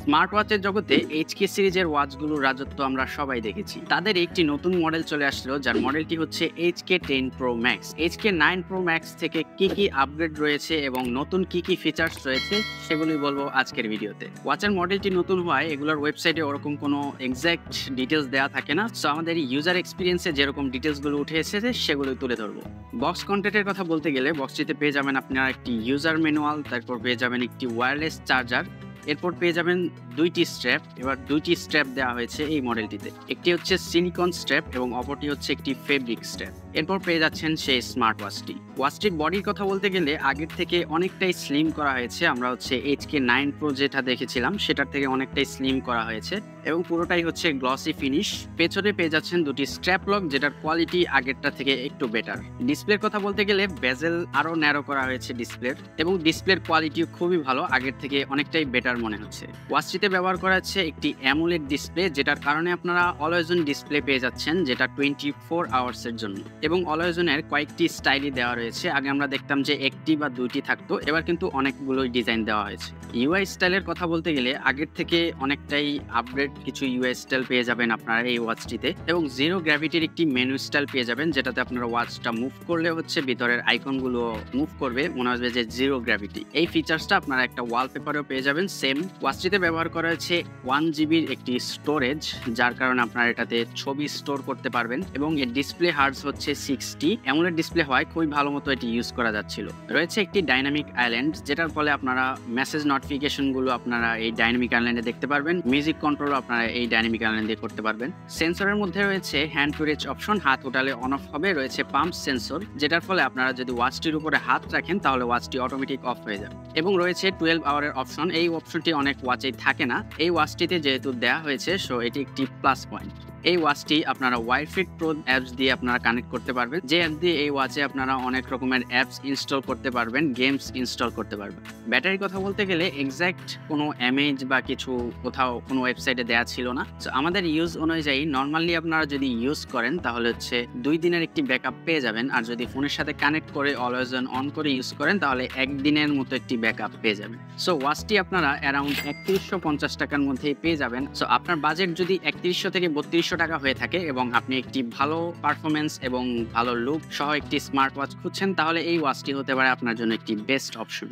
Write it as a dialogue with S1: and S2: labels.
S1: Smart ওয়াচের জগতে HK সিরিজের ওয়াচগুলোর রাজত্ব আমরা সবাই দেখেছি। তাদের একটি নতুন মডেল চলে আসলো, যার মডেলটি হচ্ছে HK10 Pro Max। HK9 Pro Max থেকে কি কি আপগ্রেড রয়েছে এবং নতুন কি কি ফিচার্স রয়েছে সেগুলোই বলবো আজকের ভিডিওতে। ওয়াচের মডেলটি নতুন হওয়ায় এগুলোর ওয়েবসাইটে ওরকম কোনো এক্সাক্ট ডিটেলস দেওয়া থাকে না, সো আমাদের ইউজার এক্সপিরিয়েন্সে যেরকম ডিটেলসগুলো উঠে এসেছে সেগুলোই তুলে ধরবো। বক্স কন্টেন্টের কথা বলতে গেলে বক্সটিতে পেয়ে যাবেন আপনারা একটি ইউজার ম্যানুয়াল, তারপর পেয়ে যাবেন একটি ওয়্যারলেস চার্জার, এরপর পেয়ে যাবেন দুইটি স্ট্র্যাপ। এবার দুইটি স্ট্র্যাপ দেওয়া হয়েছে এই মডেলটিতে, একটি হচ্ছে সিলিকন স্ট্র্যাপ এবং অপরটি হচ্ছে একটি ফেব্রিক স্ট্র্যাপ। এরপর পেয়ে যাচ্ছেন সেই স্মার্ট ওয়াচটির বডির কথা বলতে গেলে আগের থেকে অনেকটাই স্লিম করা হয়েছে। আমরা হচ্ছে HK9 Pro যেটা দেখেছিলাম সেটার থেকে অনেকটাই স্লিম করা হয়েছে এবং পুরোটাই হচ্ছে গ্লসি ফিনিশ। পেছনে পেয়ে যাচ্ছেন দুটি স্ট্র্যাপ লক, যেটার কোয়ালিটি আগেরটা থেকে একটু বেটার। ডিসপ্লের কথা বলতে গেলে বেজেল আরো ন্যারো করা হয়েছে ডিসপ্লের, এবং ডিসপ্লের কোয়ালিটিও খুবই ভালো, আগের থেকে অনেকটাই বেটার মনে হচ্ছে। ওয়াচটিতে ব্যবহার করা হচ্ছে একটি অ্যামোলেড ডিসপ্লে, যেটার কারণে আপনারা অলওয়েজ অন ডিসপ্লে পেয়ে যাচ্ছেন, যেটা 24 আওয়ার্সের জন্য। এবং অলওয়েজ অনের কয়েকটি স্টাইলই দেওয়া রয়েছে। আগে আমরা দেখতাম যে একটি বা দুইটি থাকতো, এবার কিন্তু অনেকগুলোই ডিজাইন দেওয়া হয়েছে। ইউআই স্টাইলের কথা বলতে গেলে আগের থেকে অনেকটাই আপগ্রেড কিছু ইউআই স্টাইল পেয়ে যাবেন আপনারা এই ওয়াচটিতে, এবং জিরো গ্র্যাভিটির একটি মেনু স্টাইল পেয়ে যাবেন, যেটাতে আপনারা ওয়াচটা মুভ করলে হচ্ছে ভিতরের আইকনগুলো মুভ করবে, মনে হবে যে জিরো গ্র্যাভিটি। এই ফিচার্সটা আপনারা একটা ওয়ালপেপারেও পেয়ে যাবেন সেম। ওয়াচটিতে ব্যবহার করা হয়েছে 1GB একটি স্টোরেজ, যার কারণে আপনারা এটাতে ছবি স্টোর করতে পারবেন, এবং এর ডিসপ্লে হার্টজ হচ্ছে 60। অ্যামোলেড ডিসপ্লে হয় খুবই ভালো মতো এটি ইউজ করা যাচ্ছিল। রয়েছে একটি ডাইনামিক আইল্যান্ড, যেটার ফলে আপনারা মেসেজ নোটিফিকেশনগুলো আপনারা এই ডাইনামিক আইল্যান্ডে দেখতে পারবেন। মিউজিক কন্ট্রোল আপনারা এই ডাইনামিক আইল্যান্ডে করতে পারবেন। সেন্সরের মধ্যে রয়েছে হ্যান্ড টু রিচ অপশন, হাত উঠালে অন অফ হবে। রয়েছে পাম্প সেন্সর, যেটার ফলে আপনারা যদি ওয়াচটির উপরে হাত রাখেন তাহলে ওয়াচটি অটোমেটিক অফ হয়ে যাবে। এবং রয়েছে 12 আওয়ারের অপশন। এই অপশনটি অনেক ওয়াচেই থাকে না, এই ওয়াচটিতে যেহেতু দেওয়া হয়েছে সো এটি একটি প্লাস পয়েন্ট। এই ওয়াচটি আপনারা ওয়াইফিট প্রো অ্যাপস দিয়ে আপনারা কানেক্ট করতে পারবেন, যে অ্যাপ দিয়ে এই ওয়াচে আপনারা অনেক রকমের অ্যাপস ইনস্টল করতে পারবেন, গেমস ইনস্টল করতে পারবেন। ব্যাটারির কথা বলতে গেলে এক্স্যাক্ট কোনো এমএইচ বা কিছু কোথাও কোনো ওয়েবসাইটে দেওয়া ছিল না। সো আমাদের ইউজ অনুযায়ী নর্মালি আপনারা যদি ইউজ করেন তাহলে হচ্ছে 2 দিনের একটি ব্যাকআপ পেয়ে যাবেন, আর যদি ফোনের সাথে কানেক্ট করে অলওয়েজ অন করে ইউজ করেন তাহলে 1 দিনের মতো একটি ব্যাকআপ পেয়ে যাবেন। সো ওয়াচটি আপনারা অ্যারাউন্ড 3150 টাকার মধ্যেই পেয়ে যাবেন। সো আপনার বাজেট যদি 3100 থেকে 3200 টাকা হয়ে থাকে এবং আপনি একটি ভালো পারফরমেন্স এবং ভালো লুক সহ একটি স্মার্ট ওয়াচ খুঁজছেন, তাহলে এই ওয়াচটি হতে পারে আপনার জন্য একটি বেস্ট অপশন।